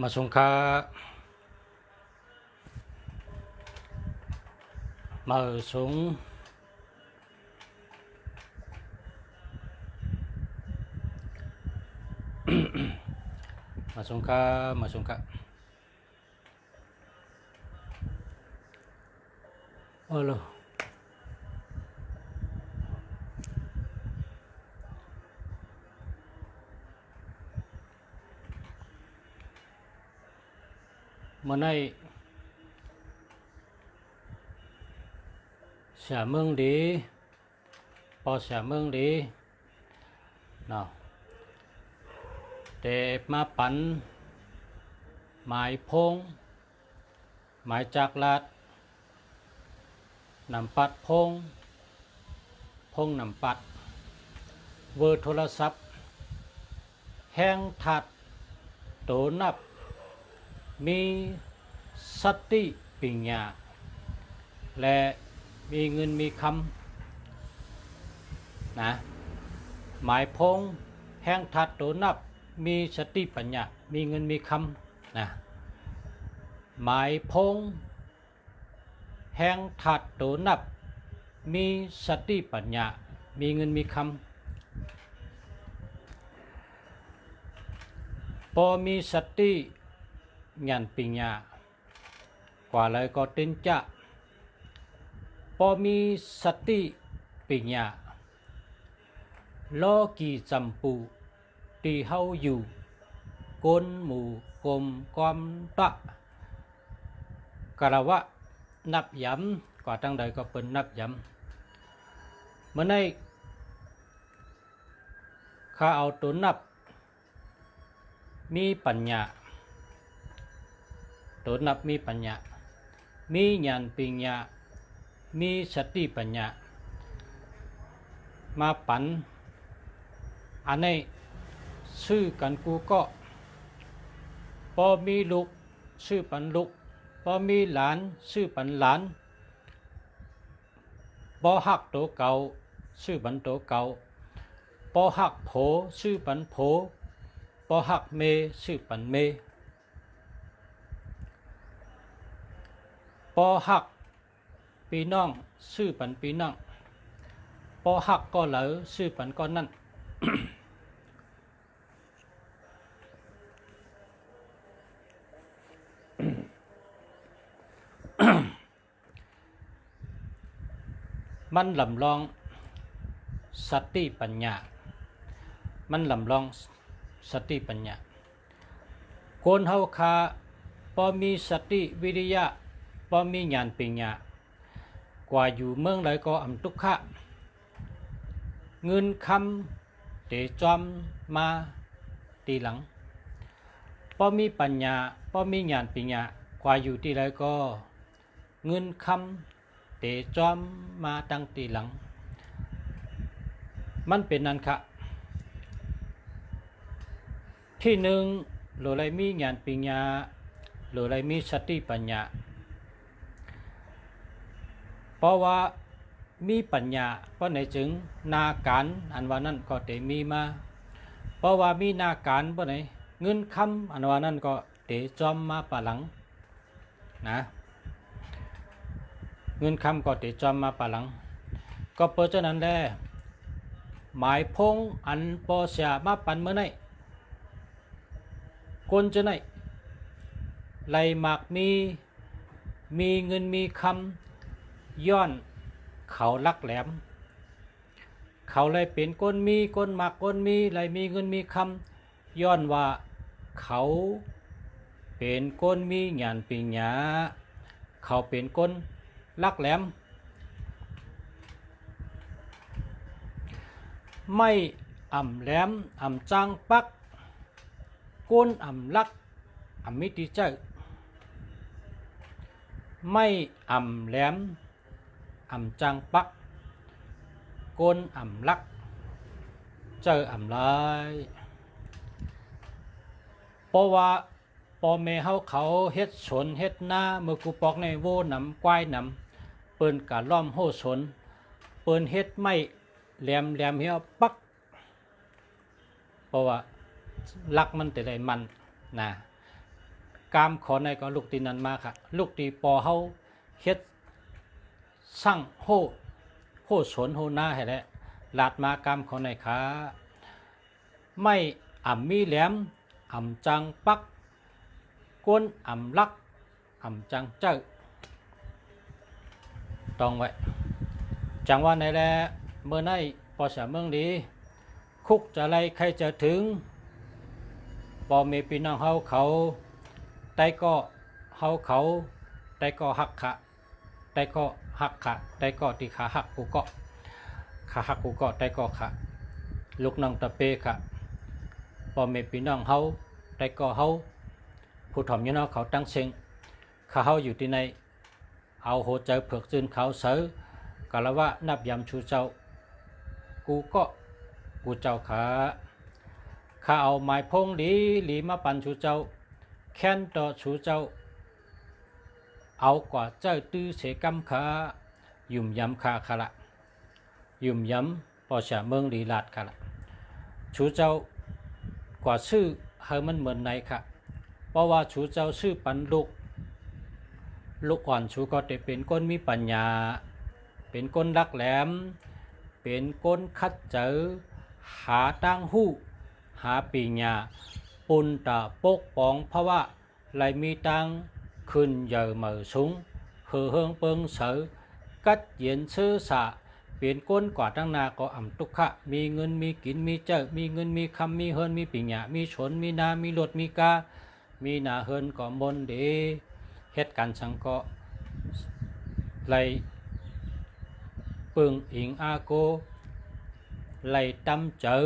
มาสงค้ามาสงมาสงค้ามาสงค้าโอ้โหมื่อในเสียเมืองดีพอเสียเมืองดีเนาะแต่มาปั่นหมายพงหมายจากลาดนำปัดพงนำปัดเวอร์โทรศัพท์แห้งถัดโตนับมีสติปัญญาและมีเงินมีคำนะหมายพงแห้งถัดโตนับมีสติปัญญามีเงินมีคำนะหมายพงแห้งถัดโตนับมีสติปัญญามีเงินมีคำพอมีสติญาณปัญญากว่าเลยก็ตินจะพอมีสติปัญญาโลกีจำปูที่เฮาอยู่กนหมู่กลมความตะกระวะนับย้ำกว่าตั้งใดก็เป็นนับย้ำเมื่อในข้าเอาตัวนับมีปัญญาตัวนับมีปัญญามีญาณปัญญามีสติปัญญามาปันอันนี้ชื่อกันกูก็พอมีลูกชื่อปันลูกพอมีหลานชื่อปันหลานพอหักโตเก่าชื่อปันโตเก่าพอหักโผชื่อปันโผพอหักเมชื่อปันเมพอหักพี่น้องชื่อปันพี่น้องพอหักก็เหลอชื่อปันก็นั่น มันลำลองสติปัญญามันลำลองสติปัญญาคนเฮาคาพอมีสติวิริยะพอมีญาณปัญญากว่าอยู่เมืองใดก็อำทุกขะเงินคำเตจอมมาตีหลังพอมีปัญญาพอมีญาณปัญญากว่าอยู่ที่ใดก็เงินคำเตจอมมาตั้งตีหลังมันเป็นนั้นค่ะที่หนึ่งโลไรมีญาณปัญญาโลไรมีสติปัญญาเพราะว่ามีปัญญาเพราะในจึงนาการอันว่านั้นก็เตมีมาเพราะว่ามีนาการเพราะไหนเงินคำอันว่านั้นก็เตจอมมาปะหลังนะเงินคำก็เตจอมมาปะหลังก็เพราะฉะนั้นแหละหมายพงอันปอเสียมาปันเมื่อไหนคนจะไหนไหลหมากมีเงินมีคำย้อนเขาลักแหลมเขาเลยเป็นก้นมีก้นหมากก้นมีไหลมีเงินมีคำย้อนว่าเขาเป็นก้นมีญาณปัญญาเขาเป็นก้นลักแหลมไม่อ่ำแหลมอ่ำจังปักก้นอ่ำลักอ่ำมิติเจ้าไม่อ่ำแหลมอ่ำจังปักก้นอ่ำลักเจออ่ำลายเพราะว่าพอแม่เขาเฮ็ดสนเฮ็ดหน้าเมื่อกูปอกในโวนำควายนำเปิ้นกะล้อมโหสนเปิ้นเฮ็ดไม่แหลมเหี่ยวปักเพราะว่าลักมันแต่ได้มันนะ กามขอในก็ลูกตีนั้นมาค่ะลูกตีปอเฮาเฮ็ดสร้างโหสวนโหหน้าให้แล้วลาดมากามขอในขาไม่อ่ำมีแหลมอ่ำจังปักก้นอ่ำลักอ่ำจังเจ้าต้องไว้จังว่าในแลเมื่อในปอสาเมืองดีคุกจะไรใครจะถึงปอเมปีน้องเฮาเขาแต่ก็เฮาเขาแต่ก็หักขะแต่ก็หักขะแต่ก็ที่ขาหักกูเกาะขาหักกูเกาะแต่ก็ขะลูกน้องตะเปขะปอเมปีน้องเฮาแต่ก็เฮาผู้ถ่อมยี่น้องเขาตั้งเชิงข้าเฮาอยู่ที่ในเอาโหใจเผือกจืนเขาเสือกะละว่านับยำชูเจ้ากูก็กูเจ้าขาข้าเอาไม้พงหลีมาปั่นชูเจ้าแค้นต่อชูเจ้าเอากว่าเจ้าตื้อเสกำขายุ่มยำขาขะละยุ่มยำปอชาเมืองลีลาดขะละชูเจ้ากว่าชื่อเฮามันเหมือนไหนค่ะเพราะว่าชูเจ้าชื่อปันลูกอ่อนชูก็จะเป็นก้นมีปัญญาเป็นก้นรักแหลมเป็นก้นคัดเจอหาตั้งหู้หาปีญาปุนตาปกป้องเพราะว่าไหลมีตังขึ้นเยอะเหมือสูงเฮือเฮืองเปิงเสือกัดเย็นซื้อสะเปลี่ยนก้นกว่าตั้งนาก็อ่ำตุกขะมีเงินมีกินมีเจอมีเงินมีคำมีเฮินมีปีญามีชนมีนามีรถมีกามีนาเฮินก็มนเดเหตุการณ์สังก็ไหลปึงอิงอาโกไหลตำเจอ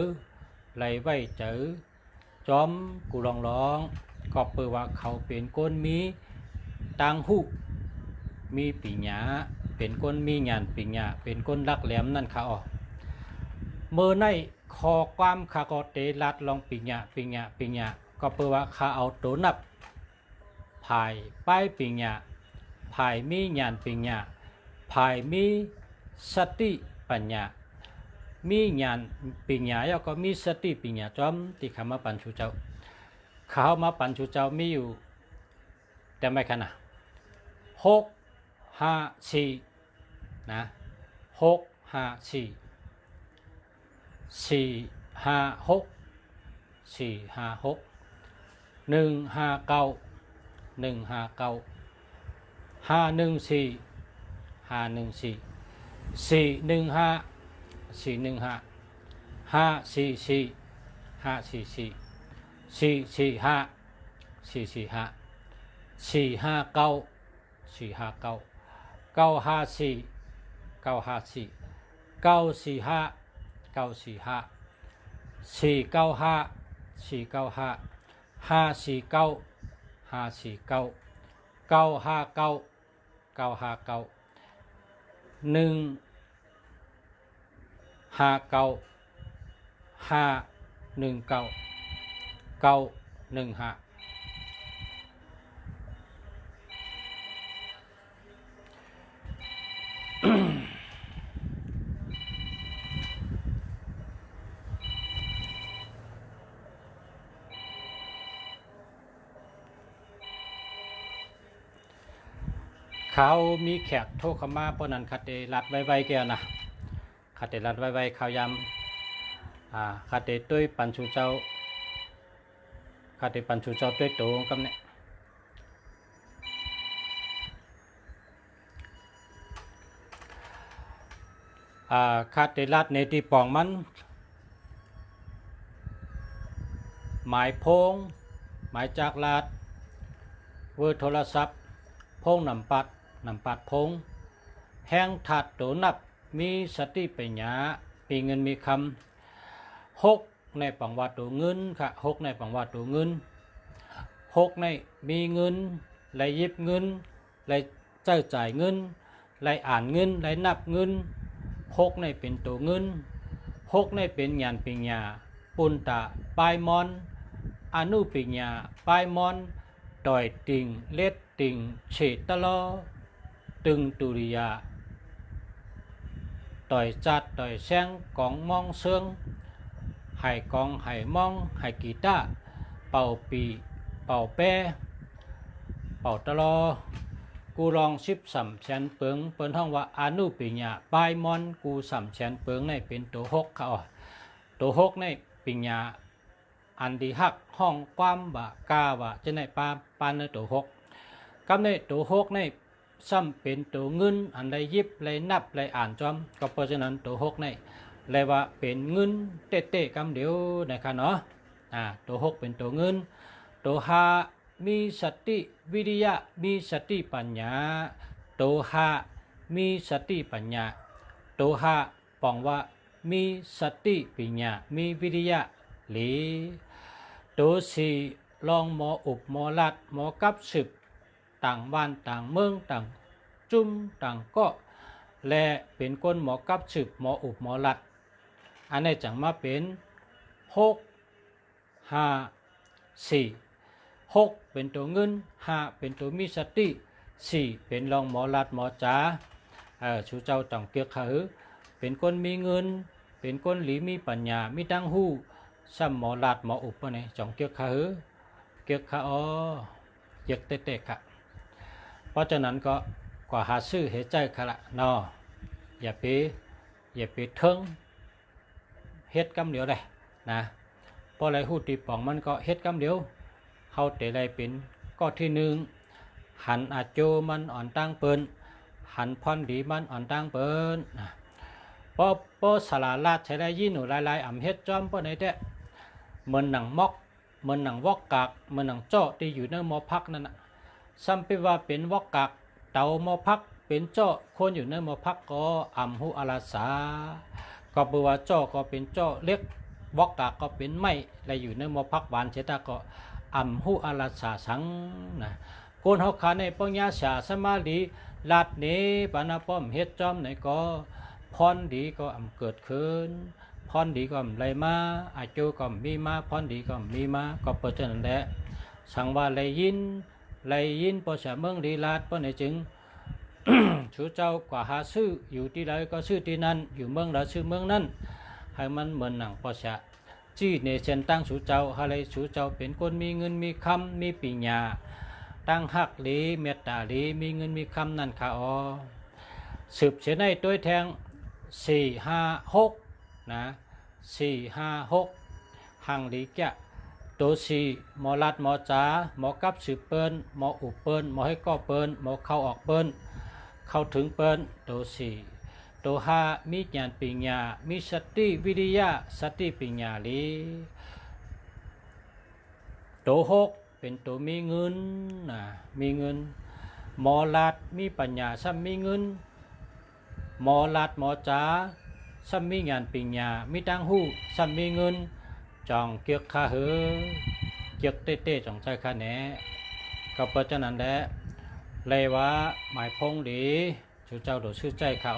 ไหลไว้เจอจอมกูลองก็เปิดว่าเขาเป็นก้นมีตังหูมีปีญาเป็นก้นมีงานปีญาเป็นก้นรักแหลมนั่นค่ะอ๋อเมื่อในคอความขาก็เตลัดลองปีญาก็เปิดว่าขาเอาตัวนับภายป้ายปีญาภายมีงานปีญาภายมีสติปัญญามีงานปีญาแล้วก็มีสติปีญาจอมที่เขามาปันชูเจ้าเขามาปันชูเจ้ามีอยู่แต่ไม่ขนาด6 5 4นะ6 5 4 4 5 6 4 5 6 1 5 9 1 5 9 5 1 4 5 1 4 4 1 5 4 1 5 5 4 4 5 4 4 4 4 5 4 4 5 4 5 9 4 5 9 9 5 4 9 5 4 9 4 5 9 4 5 4 9 5 4 9 5 5 4 9 5 4 9 9 5 9 9 5 9 1 5 9 5 1 9 9 1 5เขามีแขกโทรเข้ามาเพราะนั้นคัดเดรัดไว้แกนะคัดเดรัดไว้ข่าวยำคัดเดตุ้ยปันชูเจ้าคัดเดปันชูเจ้าตุ้ยโตกับเนี่ยคัดเดรัดในที่ปองมันหมายพงหมายจากลาดเวอร์โทรศัพท์พงนำปัดพงแห้งถัดตัวนับมีสติปัญญามีเงินมีคำ6ในปังวัดตัวเงินค่ะ6ในปังวัดตัวเงิน6ในมีเงินไหลยิบเงินไหลเจ้าจ่ายเงินไหลอ่านเงินไหลนับเงิน6ในเป็นตัวเงิน6ในเป็นงานปัญญาปุนตาปลายมอนอนุปัญญาปลายมอนต่อยติงเล็ดติงเฉดตลอตึงตุริยาต่อยจัดต่อยแซงกองมองเซิงไห่กองไห่มองไห่กีตาเป่าปีเป่าแป เป่าตลอกูลอง13แสนเปิงเปิ้นห้องว่าอนุปิญญาปลายมอนกู3แสนเปิงในเป็นตัว6เขาตัว6ในปิญญาอันดีฮักห้องความบะกาว่าจะในปานในตัว6กับในตัว6ในซ้ำเป็นตัวเงินอันใดยิบเลยนับเลยอ่านจอมก็เพราะฉะนั้นตัว6ในเลยว่าเป็นเงินเตะๆกำเดียวนะครับเนาะตัว6เป็นตัวเงินตัว5มีสติวิริยะมีสติปัญญาตัว5มีสติปัญญาตัว5ปองว่ามีสติปัญญามีวิริยะหรือตัว4ลองหมออุบหมอลัดหมอกับสืบต่างบ้านต่างเมืองต่างจุ่มต่างก็และเป็นคนหมอกับสืบหมออุบหมอลัดอันนี้จังมาเป็น6 5 4 6เป็นตัวเงิน5เป็นตัวมีสติ4เป็นรองหมอลัดหมอจ๋าชูเจ้าต้องเกียกขือเป็นคนมีเงินเป็นคนหลีมีปัญญามีตั้งหู้ซ้ำหมอลัดหมออุปเนี่ยจ่องเกียกขือเกียกขาเกียกเตะค่ะเพราะฉะนั้นก็กว่าหาซื้อเหตุใจค่ะละนออย่าไปเทิงเฮ็ดกำเดียวเลยนะเพราะอะไรหูตีป่องมันก็เฮ็ดกำเดียวเฮาแต่ไรเป็นก็ที่หนึ่งหันอาโจมันอ่อนตั้งเปิ้นหันพรดีมันอ่อนตั้งเปิ้นนะพอสลาลาดใช้ได้ยินหนูลายอ่ำเฮ็ดจอมเปิ้นไหนแต่เหมือนหนังมอกเหมือนหนังวอกกากเหมือนหนังเจาะที่อยู่ในหมอพักนั่นน่ะซ้ำไปว่าเป็นวอกกากเตาหมอพักเป็นเจาะคนอยู่ในหมอพักก็อ่ำหูอาลาสาก็บอกว่าเจาะก็เป็นเจาะเล็กวอกกากก็เป็นไม้และอยู่ในหมอพักบานเสตาก็อ่ำหูอาลาสาสังนะคนเขาขาในปัญญาสาสมาลีลาดเนปานาป้อมเฮ็ดจอมไหนก็พรดีก็อ่ำเกิดขึ้นพรดีก็ไหลมาอาโจก็มีมาพรดีก็มีมาก็เปิดจนนั่นแหละสังว่าไหลยินพอเสเมืองดีลาดป้อไหนจึง ชูเจ้ากว่าหาซื้ออยู่ที่ใดก็ซื้อที่นั่นอยู่เมืองใดซื้อเมืองนั้นให้มันเหมือนหนังพอเสจี้เนเชนตั้งชูเจ้าอะไรชูเจ้าเป็นคนมีเงินมีคำมีปัญญาตั้งหักหลีเมตตาหลีมีเงินมีคำนั่นค่ะสืบเสียในตัวแทง4 5 6นะ4 5 6หังหลีแกะตัว4หมอลัดหมอจ๋าหมอกับสืบเปิ้นหมออุบเปิ้นหมอให้ก็เปิ้นหมอเข้าออกเปิ้นเข้าถึงเปิ้นตัว4ตัว5มีญาณปัญญามีสติวิริยะสติปัญญาหลีตัว6เป็นตัวมีเงินนะมีเงินหมอลัดมีปัญญาซ้ำมีเงินหมอลัดหมอจ๋าซ้ำมีงานปัญญามีตังหูซ้ำมีเงินจองเกียกขาเหอเกียกเต้จองใจขาแหนก็เพราะฉะนั้นแหละเลยว่าหมายพงดีชูเจ้าโดดชื่อใจข้า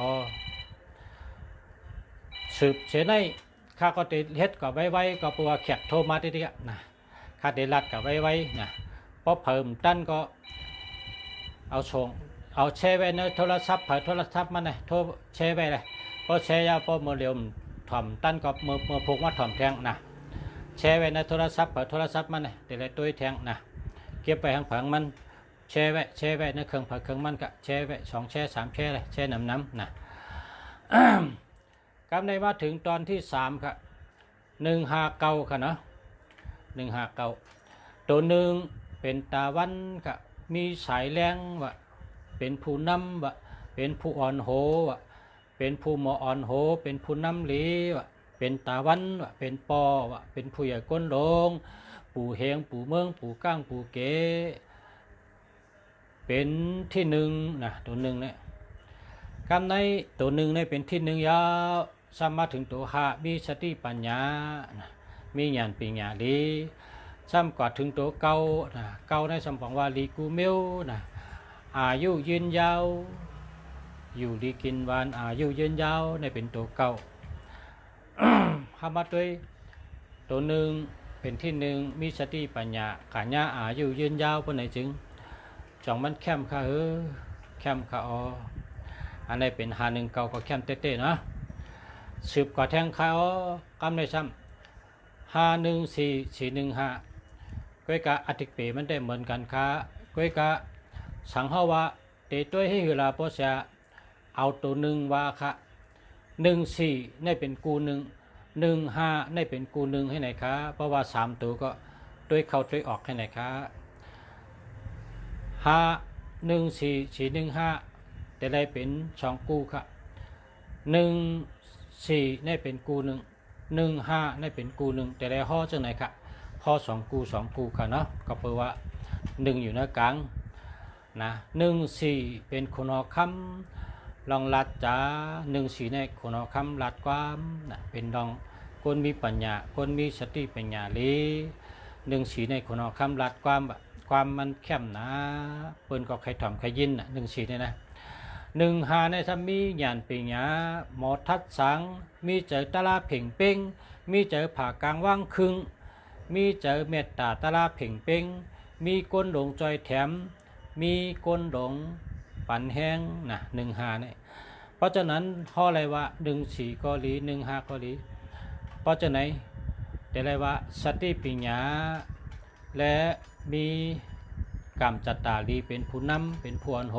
สืบเสียในข้าก็ติดเฮ็ดก็ไว้ก็ปัวแขกโทรมาทีเดียวนะข้าได้รัดก็ไว้นะพอเพิ่มตั้นก็เอาส่งเอาแช่ไว้ในโทรศัพท์เผยโทรศัพท์มันเลยโทรแช่ไว้เลยพอแช่ยาพอมือเร็วถ่อมตั้นก็มือพกมาถ่อมแทงนะแช่ไว้ในโทรศัพท์เผยโทรศัพท์มันเลยแต่ละตัวแทงนะเก็บไปทางผังมันแช่ไว้ในเครื่องผักเครื่องมันก็แช่ไว้2 แช่3 แช่เลยแช่น้ำนะกำในมาถึงตอนที่3ครับ159ค่ะเนาะ159ตัวหนึ่งเป็นตาวันค่ะมีสายแรงว่าเป็นผู้นำว่าเป็นผู้อ่อนโหว่าเป็นผู้หมออ่อนโหเป็นผู้นำหลีว่าเป็นตาวันว่าเป็นปอว่าเป็นผู้ใหญ่ก้นลงปู่เฮงปู่เมืองปู่ก้างปู่เก๋เป็นที่1นะตัว1เนี่ยกำในตัว1เนี่ยเป็นที่1ยาวสามารถถึงตัว5มีสติปัญญานะมีญาณปัญญาดีซ้ำกว่าถึงตัวเก่านะเก่าในสมองว่าลีกูเมลนะอายุยืนยาวอยู่ดีกินหวานอายุยืนยาวในเป็นตัวเก่า หามาด้วยตัว1เป็นที่1มีสติปัญญาขาญาอายุยืนยาวปนไหนจึงจ่องมันแคมค่ะแคมค่ะอันนี้เป็น519ก็แคมเต้ๆนะสืบกว่าแทงค่ะกำในซ้ำ514 415ก้อยกะอธิเปมันได้เหมือนกันค่ะก้อยกะ สังเฮาว่าเตต้วยให้เวลาพอเสียเอาตัวหนึ่งว่าค่ะ14นี่เป็นกูหนึ่ง15นี่เป็นกูหนึ่งให้ไหนคะเพราะว่า3ตัวก็ต้วยเข้าต้วยออกให้ไหนคะ5 1 4 4 1 5แต่ได้เป็น2กูค่ะ14นี่เป็นกูหนึ่ง15นี่เป็นกูหนึ่งแต่ได้ห่อจังไหนค่ะห่อ2กูค่ะเนาะก็แปลว่า1อยู่ในกลางนะ14เป็นคนอคำลองลัดจ้า14ในคนอคำลัดความนะเป็นดองคนมีปัญญาคนมีสติปัญญาลี14ในคนอคำลัดความมันเข้มนะเปิ้นก็ใครถ่อมใครยินน่ะ14เนี่ยนะ15ในถ้ามีญาณปัญญาหมอทัดสังมีเจอตะลาเพ่งเป้งมีเจอผ่ากลางว่างครึ่งมีเจอเมตตาตะลาเพ่งเป้งมีก้นหลงจอยแถมมีก้นหลงปั่นแห้งนะ15เนี่ยเพราะฉะนั้นข้ออะไรว่า14ก็หลี15ก็หลีเพราะฉะนั้นแต่อะไรว่าสติปัญญาและมีกรรมจัตตาลีเป็นผู้นำเป็นผู้อันโห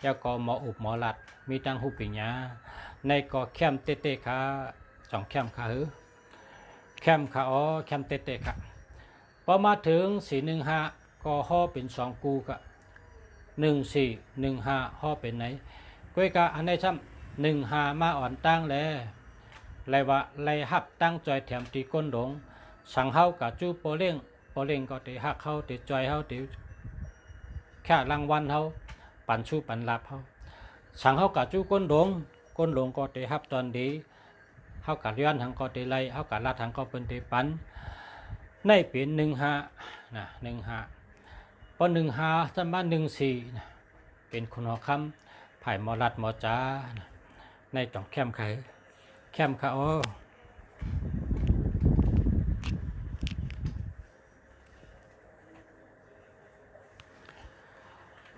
ยาก็หมออุบหมอหลัดมีตั้งหูปัญญาในก็แคมเตเตขา2แคมขาแคมขาแคมเตเตขาพอมาถึง415ก็ห่อเป็น2กูกะ14 15ห่อเป็นไหนก้อยกะอันไหนซ้ำ15มาอ่อนตั้งแล้วไรว่าไรหับตั้งจอยแถมตีก้นหลงสังเฮากะจู้โปเล่งก็ตีหักเฮาตีจอยเฮาตีแค่รางวัลเฮาปันชูปันลับเฮาสังเฮากะจู้ก้นหลงก็ตีหับตอนดีเฮากะย้อนทางก็ตีไล่เฮากะลาทางก็เป็นตีปันในเป็น15นะ15พอ15ถ้ามา14นะเป็นคนหอคำไผ่หมอรัดหมอจ้าในต้องแคมค่ะโอ้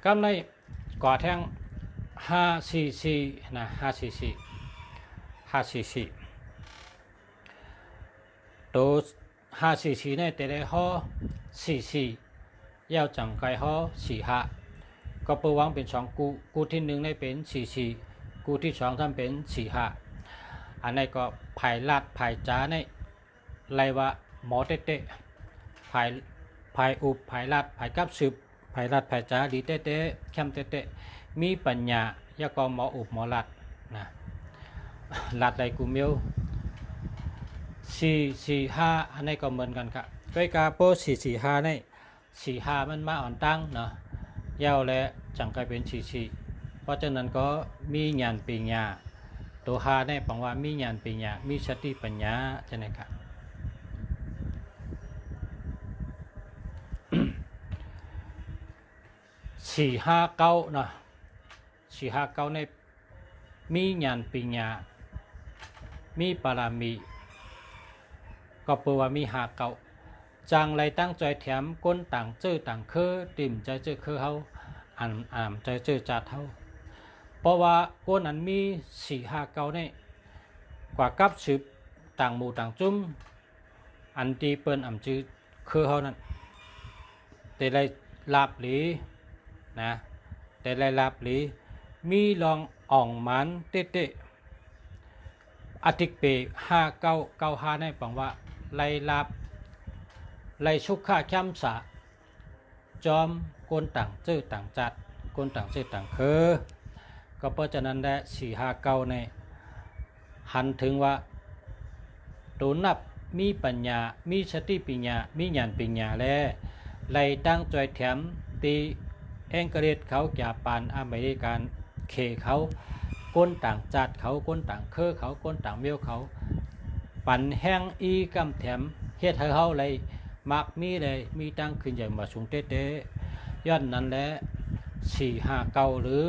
กำในก่อแท่ง544นะ544ตัว544ในแต่ได้ห่อ44ยาวจังไกห่อ45ก็เปิดวางเป็น2กูที่1ในเป็น44กูที่2ทำเป็น45อันนี้ก็ภายลาดภายจ้าในไรว่าหมอเตะภายอุบภายลาดภายกับสืบภายลาดภายจ้าดีเตะแคมเตะมีปัญญายาก็หมออุบหมอลาดนะลาดไรกูเมียว445อันนี้ก็เหมือนกันครับก้อยกาโป445ใน45มันมาอ่อนตั้งเนาะยาวและจังกลายเป็น44เพราะฉะนั้นก็มีญาณปัญญาตัวหาได้ปังว่ามีญาณปัญญามีสติปัญญาใช่ไหมครับ459เนาะ459ในมีญาณปัญญามีปารามีก็แปลว่ามี59จางไรตั้งใจแถมก้นต่างเจอต่างคือติ่มใจเจอคือเฮาอ่านใจเจอจัดเฮาเพราะว่าก้นนั้นมี459นี่กว่ากับสืบต่างหมู่ต่างจุ้มอันที่เปิ้นอ่ำจือคือเฮานั้นแต่ไรลาบหลีนะแต่ไรลาบหลีมีลองอ่องมันเตะอธิกเป5995ในปังว่าไรลาบไรชุกข้าแคมสะจอมก้นต่างเจอต่างจัดก้นต่างเจอต่างคือก็เพราะฉะนั้นได้459ในหันถึงว่าตัวนับมีปัญญามีสติปัญญามีญาณปัญญาแล้วไล่ตั้งจอยแถมตีแองเกเรตเขาจ่าปานอเมริกันเคเขาก้นต่างจัดเขาก้นต่างเคอเขาก้นต่างเมียวเขาปั่นแห้งอีกำแถมเฮ็ดให้เขาเลยมักมีเลยมีตั้งขึ้นอย่างมาสูงเต้ย้อนนั้นแหละ459หรือ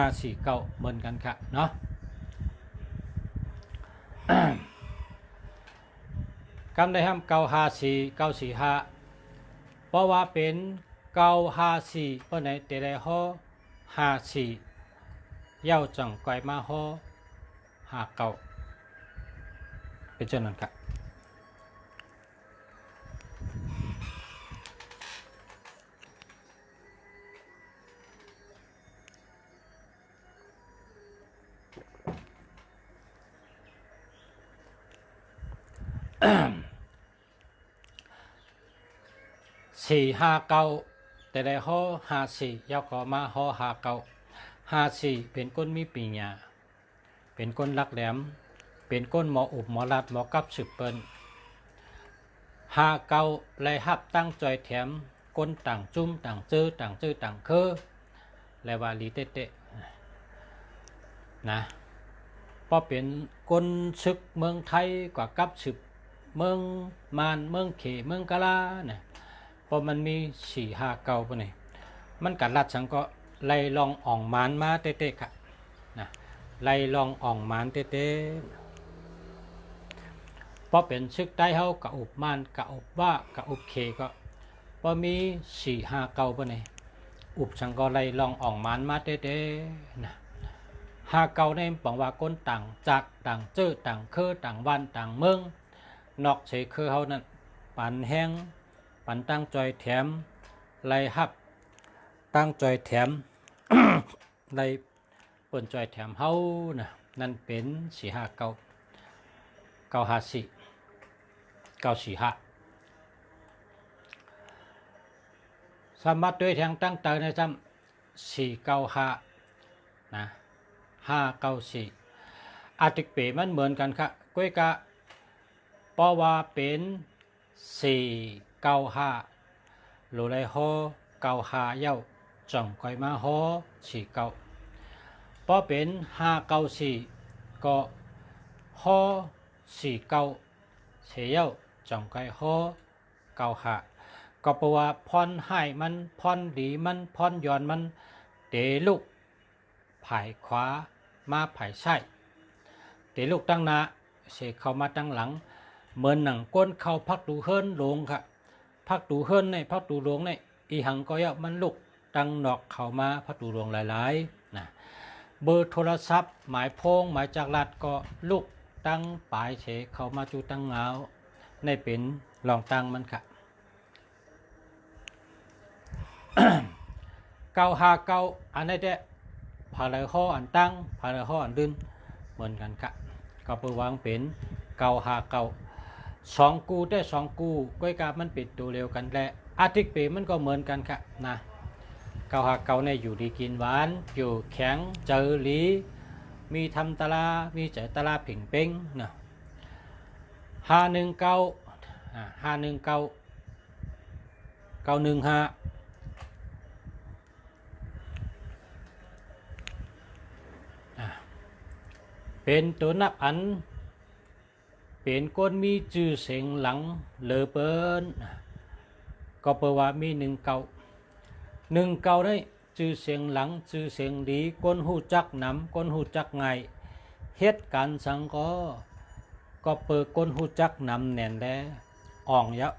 549เหมือนกันค่ะเนาะ กำได้ห้าม954 945เพราะว่าเป็น954เพราะไหนแต่ได้ห่อ54เย้าจังไกวมาห่อ59เป็นเช่นนั้นครับ 459แต่ได้ฮอ54ยาวก็มาฮอ54เป็นคนมีปีญาเป็นคนรักแหลมเป็นคนหมออุบหมอรัดหมอกับสืบเปิ้น59ไล่ฮับตั้งจอยแถมคนต่างจุ้มต่างเจอต่างคือและว่าลีเตะนะพอเป็นคนศึกเมืองไทยกว่ากับสืบเมืองมานเมืองเขเมืองกะลาเนี่ยพอมันมี459ปะนี่มันกัดลัดสังก็ไล่ลองอ่องมานมาเตะค่ะนะไล่ลองอ่องมานเตะพอเป็นซึกใต้เฮากะอุบมานกะอุบว่ากะอุบเขก็พอมี459ปะนี่อุบสังก็ไล่ลองอ่องมานมาเตะนะ59ในบอกว่าคนต่างจากต่างเจอต่างคือต่างวันต่างเมืองนอกเฉยคือเฮานั้นปันแห้งปันตั้งจอยแถมไล่ฮับตั้งจอยแถม ไล่เปิ้นจอยแถมเฮานะนั่นเป็น459 954 945สามารถด้วยแทงตั้งเตอในจำ495นะ594อาติกเปมันเหมือนกันครับก้อยกะเพราะว่าเป็น495โลไลฮอ95เย้าจ่องก้อยมาฮอ49เพราะเป็น594ก็ฮอ49เสียเย้าจ่องก้อยฮอ95ก็เพราะว่าพรให้มันพรดีมันพรย้อนมันเตลุกผายขวามาผายซ้ายเตลูกตั้งหน้าเสกเข้ามาตั้งหลังเหมือนหนังก้นเข้าพักดูเฮิรนลงค่ะพักดูเฮิรนในพักดูลงในอีหังก็ยะมันลุกตั้งนอกเข้ามาพักดูลงหลายๆนะเบอร์โทรศัพท์หมายพงหมายจากลัดก็ลุกตั้งปลายเสกเข้ามาจูตั้งเงาในเป็นลองตั้งมันค่ะ959อันนี้เด้พาเลยข้ออันตั้งพาเลยข้ออันดึงเหมือนกันค่ะก็เปิดวางเป็น959 2 กูได้2 กูก้อยกามันปิดตัวเร็วกันและอาทิตย์เปมันก็เหมือนกันค่ะนะ959ในอยู่ดีกินหวานอยู่แข็งเจอหลีมีทำตลามีใจตลาผิงเป้งนะ519 915เป็นตัวนับอันเป็นคนมีชื่อเสียงหลังเลอเปิ้นก็เปว่ามี19ได้ชื่อเสียงหลังชื่อเสียงดีคนหูจักนำคนหูจักไงเหตุการณ์สังก็เปิดคนหูจักนำแน่นแลอ่องเยอะ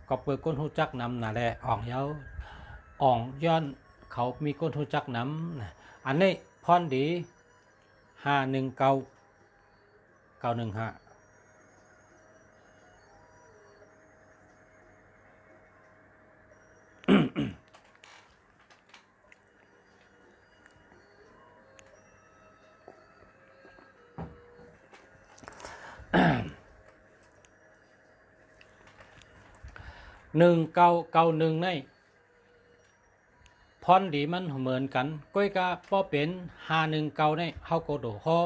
ก็เปิดคนหูจักนำน่ะแลอ่องเยอะอ่องย้อนเขามีคนหูจักนำอันนี้พรดี519 9151991ในพรดีมันเหมือนกันก้อยกาป้อเป็น519ในเฮาโกโดฮอ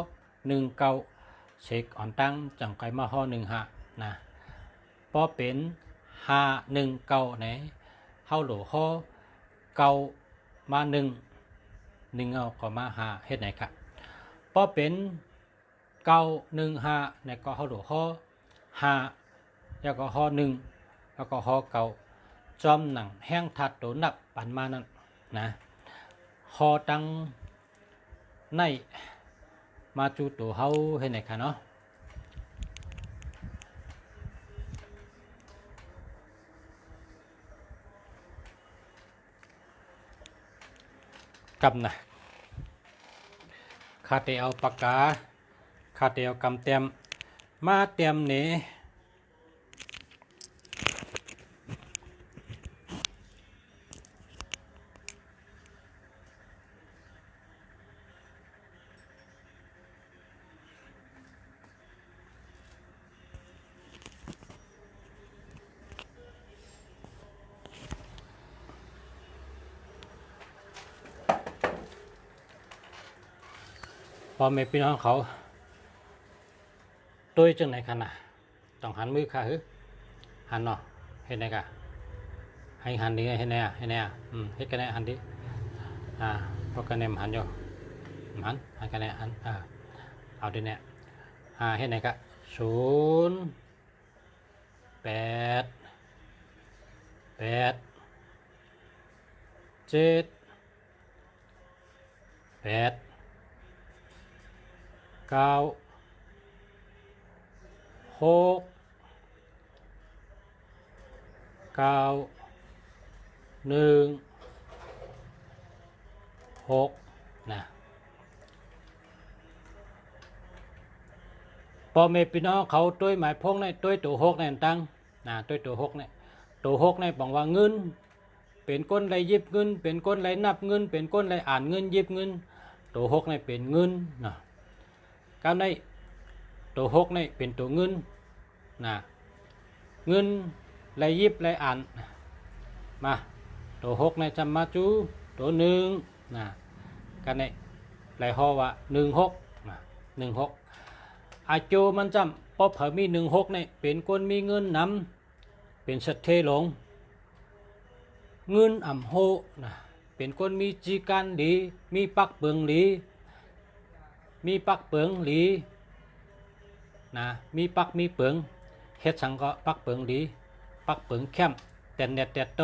19เช็คอ่อนตั้งจังไกมาฮอ15นะป้อเป็น519ในเฮาโดฮอเก้ามา1เอาก็มา5เฮ็ดไหนครับป้อเป็น915ในก็เฮาโดฮอ5แล้วก็ฮอ1แล้วก็ฮอ9จอมหนังแห้งทัดโดนับปันมานั้นนะฮอตั้งในมาจูตัวเฮาให้ไหนคะเนาะกำนะคาเตเอาปากกาคาเตเอากำเต็มมาเต็มนี้ พอแม่พี่น้องเขาตัวจังไหนขนาดต้องหันมือค่ะหันเนาะเห็นไหมกะให้หันดีเห็นไหมเห็นไหมเฮ็ดกันแน่หันดิพอกันแน่หันอยู่หันกันแน่หันเอาดิเนี่ยเห็นไหมกะ0 8 8 7 8 9 6 9 1 6นะพอแม่พี่น้องเขาตัวหมายพงในตัว6ในตั้งตัว6เนี่ยตัว6ในบอกว่าเงินเป็นก้นไรยิบเงินเป็นก้นไรนับเงินเป็นก้นไรอ่านเงินยิบเงินตัว6ในเป็นเงินนะการในตัว6ในเป็นตัวเงินนะเงินไรยิบไรอ่านมาตัว6ในจำมาจูตัว1นะกันในไรฮอว่า16นะ16อาจูมันจำพอเผอมี16ในเป็นคนมีเงินนำเป็นสัตเทหลงเงินอ่ำโหนะเป็นคนมีจีการดีมีปักเปิงหลีมีปักเปิงหลีนะมีปักมีเปิงเฮ็ดสังก็ปักเปิงหลีปักเปิงแคมแต่เน็ตแต่โต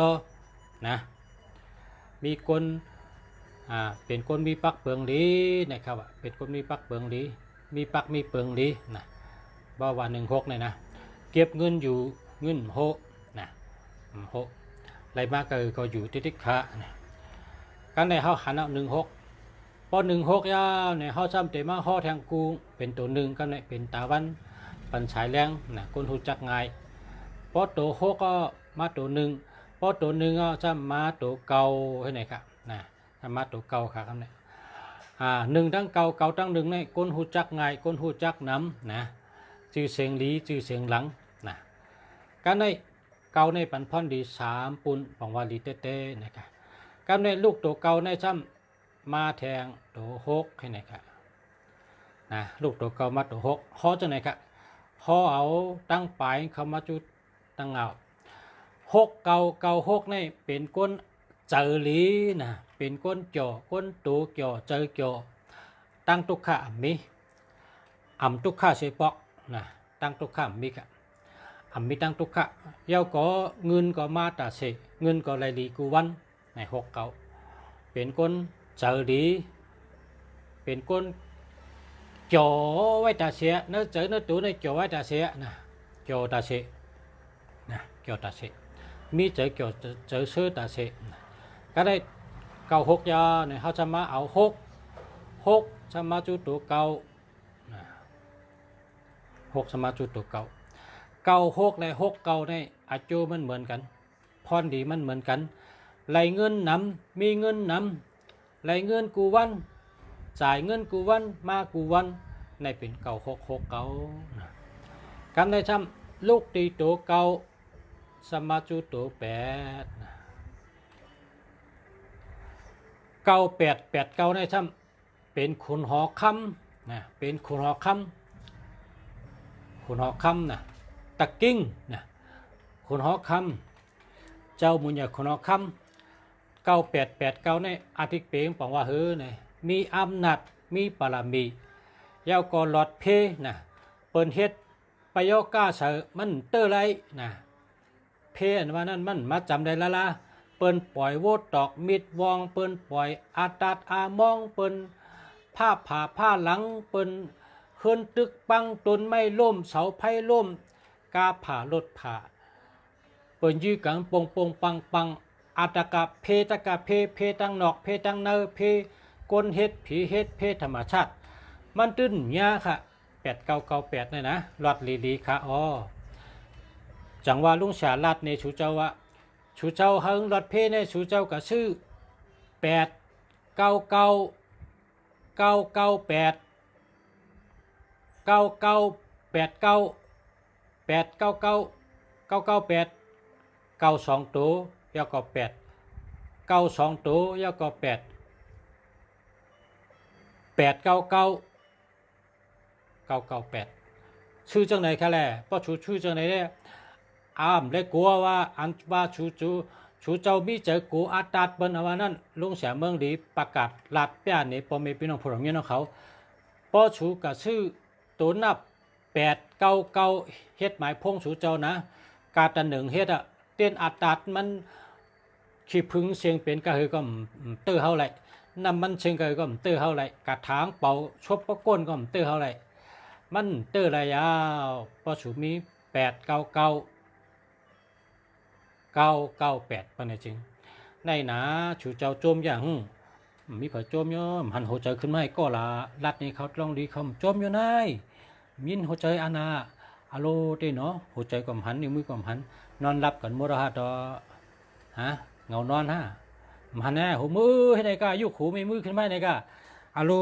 นะมีคนเป็นคนมีปักเปิงหลีนะครับเป็นคนมีปักเปิงหลีมีปักมีเปิงหลีนะบ่ว่า16เนี่ยนะเก็บเงินอยู่เงินโหนะโหไรมากก็อยู่ติดขานะกันในเขาหันเอา16พอ16ยาวเนี่ยเขาซ้ำเตมาห่อแทงกูเป็นตัว1กันเนี่ยเป็นตาวันปันฉายแรงนะคนหูจักง่ายพอตัว6ก็มาตัว1พอตัว1ก็ซ้ำมาตัวเก่าให้ไหนครับนะมาตัวเก่าครับเนี่ย1ทั้งเก่าทั้ง1เนี่ยคนหูจักง่ายคนหูจักน้ำนะชื่อเสียงดีชื่อเสียงหลังนะกันในเก่าในปันพรดี3ปุ่นของวาลีเต้ๆนะครับกันในลูกตัวเก่าในซ้ำมาแทงตัว6ให้ไหนครับนะลูกตัวเก่ามาตัว6ห่อจังไหนครับห่อเอาตั้งปลายเข้ามาจุดตั้งเอา6เก่า6นี่เป็นก้นเจอหลีนะเป็นก้นจ่อก้นตัวจ่อเจอจ่อตั้งตุกขะมีตุกขะเสปอกนะตั้งตุกขะมีค่ะมีตั้งตุกขะเย้าก็เงินก็มาตาเสเงินก็ไรลีกูวันใน6เก่าเป็นก้นเจอหลีเป็นก้นจ่อไว้ตาเสียเนื้อเจอเนื้อตัวในจ่อไว้ตาเสียนะจ่อตาเสียนะจ่อตาเสียมีเจอจ่อเจอเสื้อตาเสียก็ได้เก่า6ยาเนี่ยเขาจะมาเอา6จะมาจุดตัวเก่า6จะมาจุดตัวเก่า6ใน6เก่าในอาจูมันเหมือนกันพรดีมันเหมือนกันไหลเงินนำมีเงินนำไหลเงินกูวันจ่ายเงินกูวันมากูวันในเป็นเก่า6เก่ากันในช่ำลูกตีตัวเก่าสมาจุดตัว8เก่า8เก่าในช่ำเป็นขุนหอคำนะเป็นขุนหอคำนะตะกิ้งนะขุนหอคำเจ้ามุญญาขุนหอคำเก่า8เก่าในอาทิตย์เปงบอกว่าเนี่ยมีอำนาจมีบารมียาวก็หลอดเพนะเปิ้นเฮ็ดประโยก้าเสมันเตอไรนะเพอันว่านั้นมันมาจำได้ละเปิ้นปล่อยโวดตอกมิดวองเปิ้นปล่อยอาตัดอามองเปิ้นผ้าผ่าผ้าหลังเปิ้นเฮินตึกปังต้นไม้ล่มเสาไผ่ล่มกาผ่ารถผ่าเปิ้นยื้อกังปงปังอาตกะเพตกะเพตั้งนอกเพตั้งเนอเพก้นเฮ็ดผีเฮ็ดเพธรรมชาติมันตื้นยาค่ะ8998นี่นะหลอดลีค่ะจังว่าลุงฉาลาดในชูเจ้าว่าชูเจ้าเฮิงหลอดเพในชูเจ้าก็ชื่อ899 92 ตัวยาวก็8 92 ตัวยาวก็8 899 998ชื่อจังไหนคะแล่ป้อชูชื่อจังไหนเนี่ยเลยกลัวว่าอันว่าชูเจ้ามีเจอกูอาตาดเปิ้นเอาว่านั้นลุงเสียเมืองดีประกาศลาดป้านี่พ่อแม่พี่น้องผู้หลงเงี้ยเขาป้อชูก็ชื่อตัวนับ899เฮ็ดหมายพงชูเจ้านะกาตันหนึ่งเฮ็ดเต้นอาตาดมันขี้พึ่งเสียงเป็นก็คือก็ตื้อเฮาไหลน้ำมันเชิงก็ก็ตื้อเฮาไหลกระถางเป่าชบปะก้นก็ตื้อเฮาไหลมันตื้อระยาวพอสูมี899 998ปานจริงในหนาชูเจ้าโจมอย่างมีเผยโจมเยอะหันหัวใจขึ้นมาให้ก็ละรัดนี้เขาลองดีเขาโจมอยู่นายมินหัวใจอานาอโลเตเนาะหัวใจก็หันนิ้วมือก็หันนอนรับกันมรหะดอฮะเงานอนฮะมันแน่หัวมือให้ในกายุกหูไม่มือขึ้นมาในกาอโล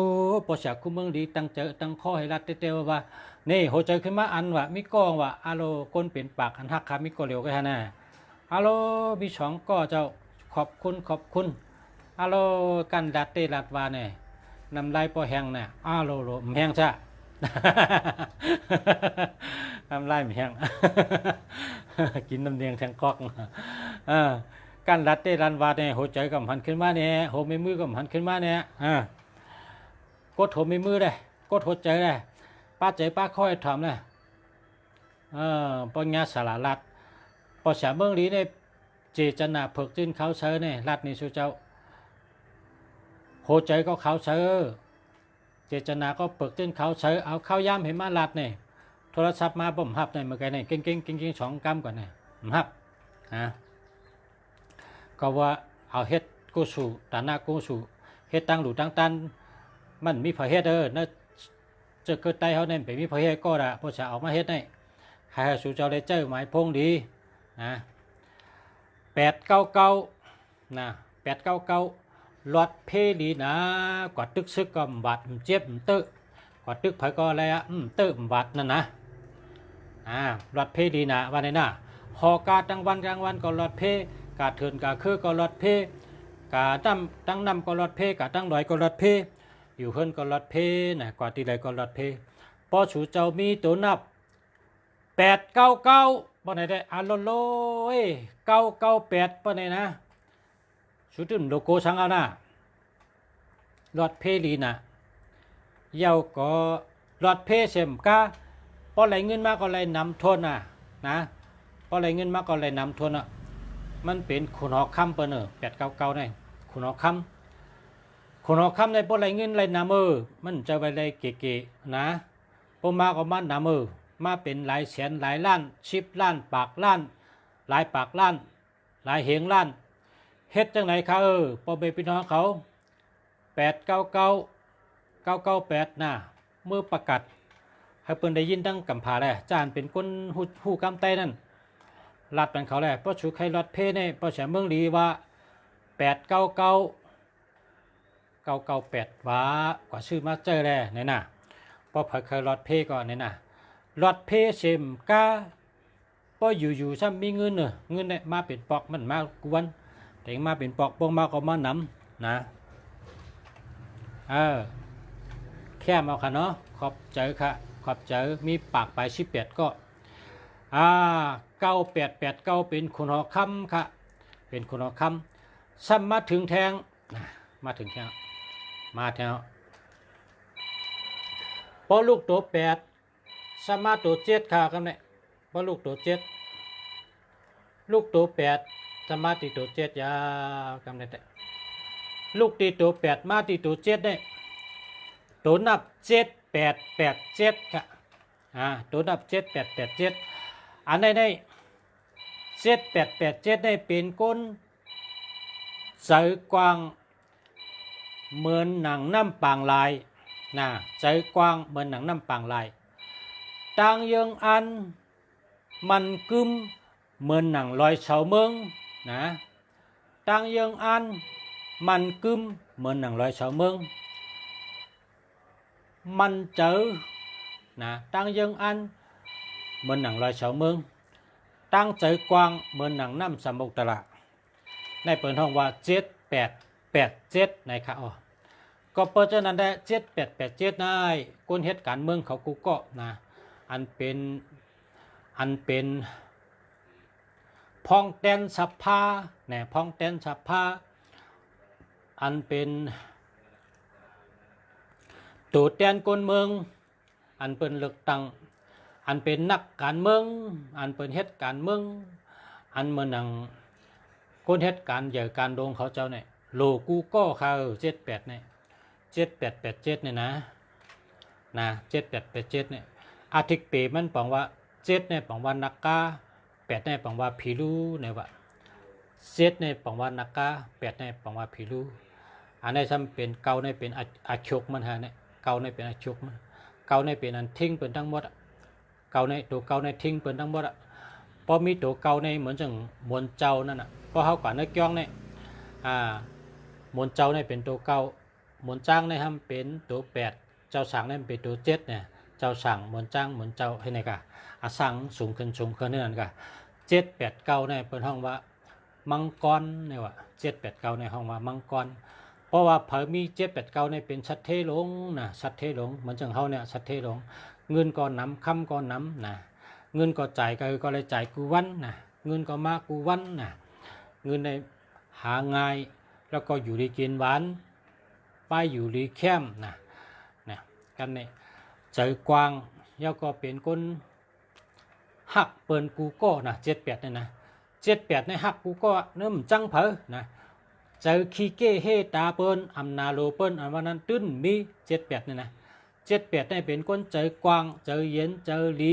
ปอชาคุเมืองดีตั้งเจอตั้งข้อให้รัดเตวว่านี่หัวใจขึ้นมาอันว่ามีกองว่าอโลก้นเป็นปากอันหักคามีกอเหลียวก็ฮะน่ะอโลมีสองก็เจ้าขอบคุณอโลกันดัดเตลัดวาเนี่ยนำลายปอแหงเนี่ยอโลแหงซะน้ำลายแหงกินน้ำเนียงแทงกอกการรัดเตรันวาเนี่ยหัวใจกับหันขึ้นมาเนี่ยหัวไม่มือกับหันขึ้นมาเนี่ยกดหัวไม่มือเลยกดหัวใจเลยป้าใจป้าค่อยทำเลยปัญญาสารรัดพอเสียเมืองลีเนี่ยเจตนาเพิกจิ้นเขาเชอเนี่ยรัดนี่สุเจ้าหัวใจก็เขาเชอเจตนาก็เปิกจิ้นเขาเชอเอาเข้าย่ำเห็นมารัดเนี่ยโทรศัพท์มาบ่มหับเนี่ยเมื่อไงเนี่ยเก่ง2 กรัมก่อนเนี่ยหับก็ว่าเอาเฮ็ดกูสู่ตาหน้ากูสู่เฮ็ดตั้งหลูตั้งตันมันมีพอเฮ็ดนะจะเกิดใจเขาเนี่ยไปมีพอเฮ็ดก็ได้พอจะเอามาเฮ็ดเนี่ยให้สู่เจ้าได้เจอหมายพงดีนะ899นะ899ลอดเพลีนะกว่าตึกซึกก็บาดเจ็บเตอะกว่าตึกไผก็อะไรเตอะบาดนั่นนะลอดเพลีนะวันนี้นะหอกาตั้งวันก็ลอดเพกาเถินกาคือก็ลอดเพกาตั้งนำก็ลอดเพกาตั้งลอยก็ลอดเพอยู่เฮิรนก็ลอดเพนะกว่าที่ใดก็ลอดเพพอสูเจ้ามีตัวนับ899บ่ไหนได้โลโล998บ่ไหนนะสุดถึงโลโก้สังเอานะลอดเพลีนะเยาก็ลอดเพเสมกาพอไหลเงินมาก็ไหลนำทนนะพอไหลเงินมาก็ไหลนำทนมันเป็นขุนหอกคำเปิ้น899ได้ขุนหอกคำในพอไหลเงินไหลนำมันจะไปไหลเก๋ๆนะพอมาก็มานำมาเป็นหลายแสนหลายล้าน10 ล้านปากล้านหลายปากล้านหลายเหงล้านเฮ็ดจังไหนคะพอไปพี่น้องเขา899 998นะเมื่อประกาศให้เปิ้นได้ยินตั้งกำผาแลจานเป็นคนฮู้กำไตนั่นลัดเป็นเขาแลเพราะชูใครลัดเพเนี่ยเพราะแฉเมืองดีว่า899 998ว่ากว่าชื่อมาเจอแลเนี่ยนะเพราะใครลัดเพก่อนเนี่ยนะลัดเพเซมกาเพราะอยู่ซ้ำมีเงินเนี่ยมาเป็นปอกมันมากวนแต่มาเป็นปอกปงมาก็มานำนะแค่เอาค่ะเนาะขอบใจค่ะขอบใจมีปากไป18ก็9889เป็นคนหอคำค่ะเป็นคนหอคำซ้ำมาถึงแทงมาถึงแทงมาแถวพอลูกตัว8ซ้ำมาตัว7ค่ะกันเนี่ยพอลูกตัว7ลูกตัว8ซ้ำมาตีตัว7ยาวกันเนี่ยลูกตีตัว8มาตีตัว7ได้ตัวนับ7887ค่ะตัวนับ7887อันใน7887ได้เป็นก้นใจกว้างเหมือนหนังน้ำปางลายใจกว้างเหมือนหนังน้ำปางลายต่างยังอันมันกึมเหมือนหนังลอยเฉาเมืองต่างยังอันมันกึมเหมือนหนังลอยเฉาเมืองมันเจอตั้งยังอันเหมือนหนังลอยเฉาเมืองตั้งใจกว้างเหมือนหนังน้ำสมุทรตละในเปิดห้องว่า7887ในค่ะ ก็เปิดเจ้านั้นได้7887ได้ก้นเหตุการเมืองเขากูก็นะอันเป็นพ้องแตนสภาเนี่ยพ้องแตนสภาอันเป็นตัวแตนคนเมืองอันเป็นเลือกตั้งอันเป็นนักการเมืองอันเป็นเหตุการเมืองอันเมืองคนเหตุการใหญ่การโดงเขาเจ้าเนี่ยโลกูก็เขา78เนี่ย7887เนี่ยนะ7887เนี่ยอาทิตย์ปีมันบอกว่า7เนี่ยบอกว่านักกา8เนี่ยบอกว่าผีรู้เนี่ยว่า7เนี่ยบอกว่านักกา8เนี่ยบอกว่าผีรู้อันนี้ซ้ำเป็นเก่าเนี่ยเป็นอาชกมันฮะเนี่ยเก่าเนี่ยเป็นอาชกมันเก่าเนี่ยเป็นอันทิ้งเป็นทั้งหมดเก่าเนี่ยตัวเก่าเนี่ยทิ้งเป็นทั้งหมดพอมีตัวเก่าเนี่ยเหมือนจังมวลเจ้านั่นน่ะพอเขากว่าเนื้อจ้องเนี่ยมวลเจ้าเนี่ยเป็นตัวเก่ามวลจ้างเนี่ยทำเป็นตัว8เจ้าสั่งเนี่ยเป็นตัว7เนี่ยเจ้าสั่งมวลจ้างมวลเจ้าให้ไหนกะสั่งสูงขึ้นนี่นั่นกะ789เนี่ยเป็นห้องว่ามังกรเนี่ยว่า789ในห้องว่ามังกรเพราะว่าเผอมี789เนี่ยเป็นสัตเทหลงนะสัตเทหลงเหมือนจังเฮาเนี่ยสัตเทหลงเงินก็นำคำก็นำนะเงินก็จ่ายก็เลยจ่ายกูวันนะเงินก็มากูวันนะเงินในหาง่ายแล้วก็อยู่ดีกินหวานไปอยู่ดีแค้มนะกันเนี่ยใจกว้างแล้วก็เป็นคนหักเปินกูก็นะ78เนี่ยนะ78ในหักกูก็เนิ่มจังเผอนะเจอขี้เก้เฮตาเปิ้นอำนาโลเปิ้นอันวันนั้นตื้นมี78เนี่ยนะ78ได้เป็นคนเจอกว้างเจอเย็นเจอหลี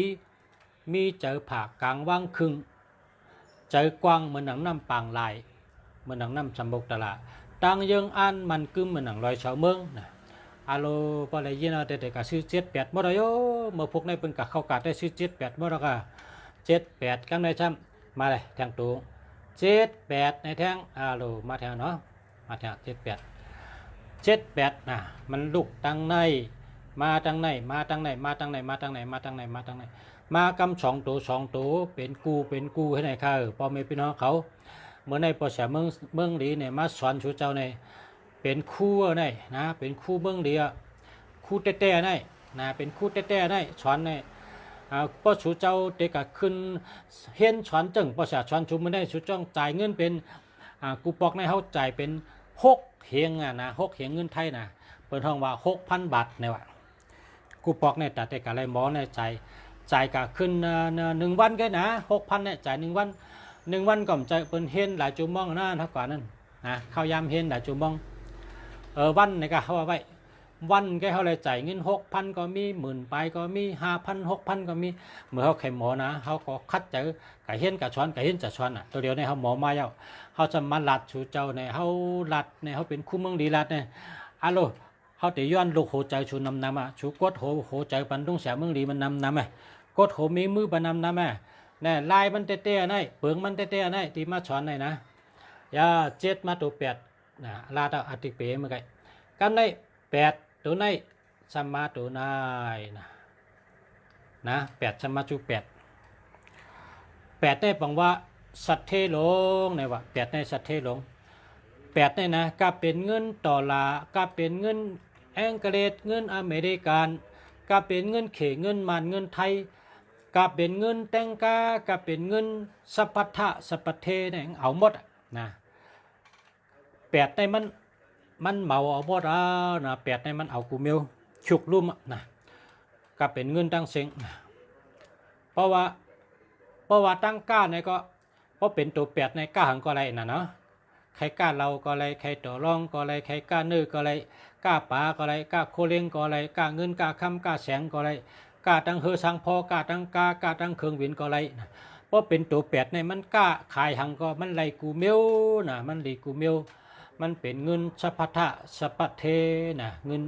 มีเจอผากลางว่างครึ่งเจอกว้างเหมือนหนังน้ำปางลายเหมือนหนังน้ำสำบกตลาดตังยังอันมันกึมเหมือนหนังลอยชาวเมืองนะอาโลพอได้ยินเอาแต่กะซื้อ78บ่ได้โยเมื่อพวกในเป็นกะเข้ากะได้ซื้อ78บ่ได้กะ78กันได้ช้ำมาเลยแทงตู78ในแทงอาโลมาแทงเนาะมาแทง78นะมันลุกตั้งในมาตั้งในมากำ2ตัวเป็นกูให้ไหนค่ะพ่อแม่พี่น้องเขาเมื่อในภาษาเมืองดีเนี่ยมาสอนชูเจ้าในเป็นคู่ในนะเป็นคู่เมืองดีคู่เต้ๆในนะเป็นคู่เต้ๆในสอนในพ่อชูเจ้าเด็กขึ้นเห็นสอนจึงภาษาสอนชูไม่ได้ชูจ้องจ่ายเงินเป็นกูปอกในเขาจ่ายเป็น6เฮียงนะ6เฮียงเงินไทยนะเปิดห้องว่า 6,000 บาทเนี่ยว่ะกูปอกในแต่กะไรหมอในจ่ายกะขึ้น1วันก็นะ6,000เนี่ยจ่าย1วันก็จะเป็นเห็นหลายจุมองนะถ้ากว่านั้นนะเข้ายามเห็นหลายจุมองวันนี่ก็เขาว่าไว้วันแกเขาเลยจ่ายเงิน6,000ก็มี10,000ไปก็มี5,000 6,000ก็มีเมื่อเขาไขหมอนะเขาก็คัดใจกะเห็นกะช้อนกะเห็นจะช้อนตัวเดียวในเขาหมอมาแล้วเขาจะมาลัดชูเจ้าในเขาลัดในเขาเป็นคู่เมืองดีลัดเนี่ยอะโลเขาแต่ย้อนลูกโหใจชูนำชูกดโหใจปันตุ้งแสเมืองดีมันนำกดโหมีมือปันนำเนี่ยลายมันเต้ๆในเปิงมันเต้ๆในที่มาช้อนในนะยา7มาตัว8นะลาดอาทิตย์เป๋เมื่อไงกันใน8ตัวในสมาตัวในนะ8สมาจู8ได้ปังว่าสัตเทหลงเนี่ยว่า8ในสัตเทหลง8เนี่ยนะก็เป็นเงินดอลลาร์ก็เป็นเงินอังกฤษเงินอเมริกันก็เป็นเงินเขเงินมันเงินไทยก็เป็นเงินแตงกาก็เป็นเงินสัพพะสัพเทเนี่ยเอาหมดนะ8ในมันเมาเอาหมดนะ8ในมันเอากูเมียวฉุกลุ่มนะก็เป็นเงินตั้งเซ็งเพราะว่าตั้งก้าเนี่ยก็เพราะเป็นตัว8ในก้าหังก็อะไรนะเนาะใครกล้าเราก็อะไรใครต่อรองก็อะไรใครกล้าเนื้อก็อะไรกล้าป่าก็อะไรกล้าโคเลี้ยงก็อะไรกล้าเงินกล้าคำกล้าแสงก็อะไรกล้าตั้งเฮอสังพอกล้าตั้งกล้าตั้งเครื่องวินก็อะไรนะเพราะเป็นตัว8ในมันกล้าขายหังก็มันไหลกูเมียวนะมันไหลกูเมียวมันเป็นเงินสัพพะสัพเทนะเงิน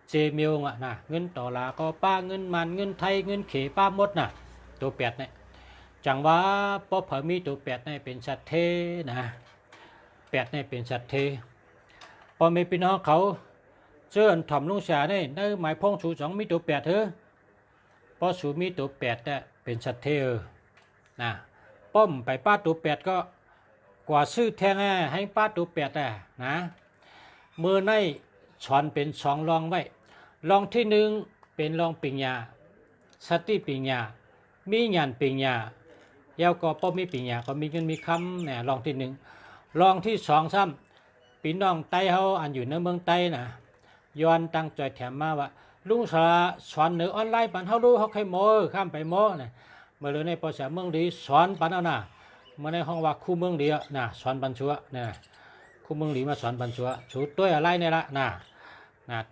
เจเมียวนะเงินต่อลาก็ป้าเงินมันเงินไทยเงินเขป้าหมดนะตัว8เนี่ยจังว่าพอเผมีตัว8เนี่ยเป็นสัตเทนะ8เนี่ยเป็นสัตเทพอมีพี่น้องเขาเชิญถ่อมลุงเสียเนี่ยได้หมายพ้องชู2มีตัว8เถอะพอสูมีตัว8เนี่ยเป็นสัตเทนะป้อมไปป้าตัว8ก็กว่าซื้อแทงให้ป้าตัว8นะมือใน สอนเป็นสองรองไว้รองที่หนึ่งเป็นรองปิญญาสติปิญญามีญาณปิญญาเยาวก็ป้อมีปิญญาก็มีเงินมีคำเนี่ยรองที่หนึ่งรองที่สองซ้ำพี่น้องไต้เฮาอันอยู่ในเมืองไต้นะย้อนตั้งใจแถมมาว่าลุงสาสอนเหนือออนไลน์ปันเฮารู้เฮาใครโมข้ามไปโมนะเมื่อเลยในภาษาเมืองดีสอนปันเอานะเมื่อในห้องว่าคู่เมืองดีนะสอนปันชัวนะคู่เมืองดีมาสอนปันชัวชูตัวอะไรเนี่ยละนะ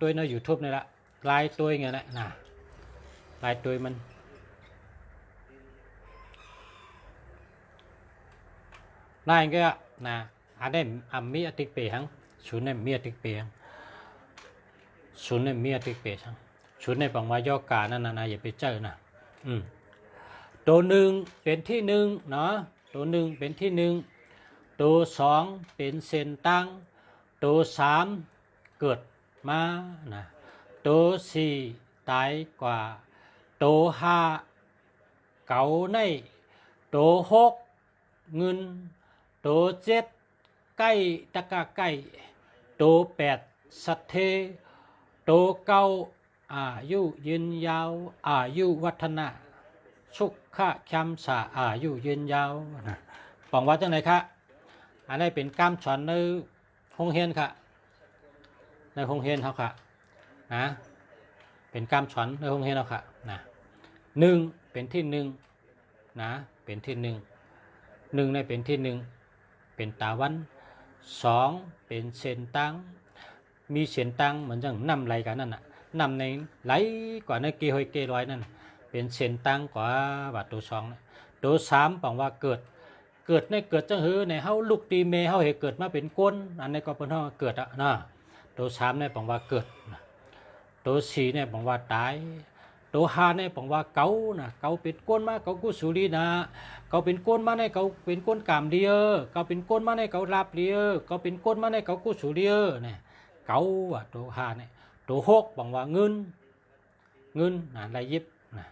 ตัวใน YouTube เนี่ยละลายตัวเงี้ยนะลายตัวมันนายก็นะอันนี้มีอติเปหังศูนย์เนี่ยมีอติเปหังศูนย์เนี่ยมีอติเปหังศูนย์ในปังวายกานั่นนะอย่าไปเจอนะตัวหนึ่งเป็นที่หนึ่งเนาะตัวหนึ่งเป็นที่หนึ่งตัวสองเป็นเส้นตั้งตัวสามเกิดมานะตัวสี่ตายกว่าตัวห้าเก่าในตัวหกเงินตัวเจ็ดใกล้ตะกะใกล้ตัวแปดสัตเทตัวเก้าอายุยืนยาวอายุวัฒนะสุขะคำสาอายุยืนยาวนะบอกว่าจังไหนคะอันนี้เป็นการสอนในห้องเรียนค่ะในห้องเรียนเขาค่ะนะเป็นการสอนในห้องเรียนเขาค่ะนะหนึ่งเป็นที่หนึ่งนะเป็นที่หนึ่งหนึ่งในเป็นที่หนึ่งเป็นตาวันสองเป็นเส้นตั้งมีเส้นตั้งเหมือนจังนำไหลกันนั่นน่ะนำในไหลกว่าในเกหอยเกลอยนั่นเป็นเส้นตั้งกว่าบาทตัวสองตัวสามบอกว่าเกิดในเกิดจังหือในเฮาลูกตีเมเฮาเหตุเกิดมาเป็นก้นอันนี้ก็เป็นเฮาเกิดอ่ะนะตัวสามเนี่ยบอกว่าเกิดตัวสี่เนี่ยบอกว่าตายตัวห้าเนี่ยบอกว่าเก่านะเก่าเป็นก้นมาเก่ากุศลีนะเก่าเป็นก้นมาในเก่าเป็นก้นกามเดียเก่าเป็นก้นมาในเก่าลาบเดียเก่าเป็นก้นมาในเก่ากุศลีเนี่ยเก่าอ่ะตัวห้าเนี่ยตัวหกบอกว่าเงินนะลายยิบนะ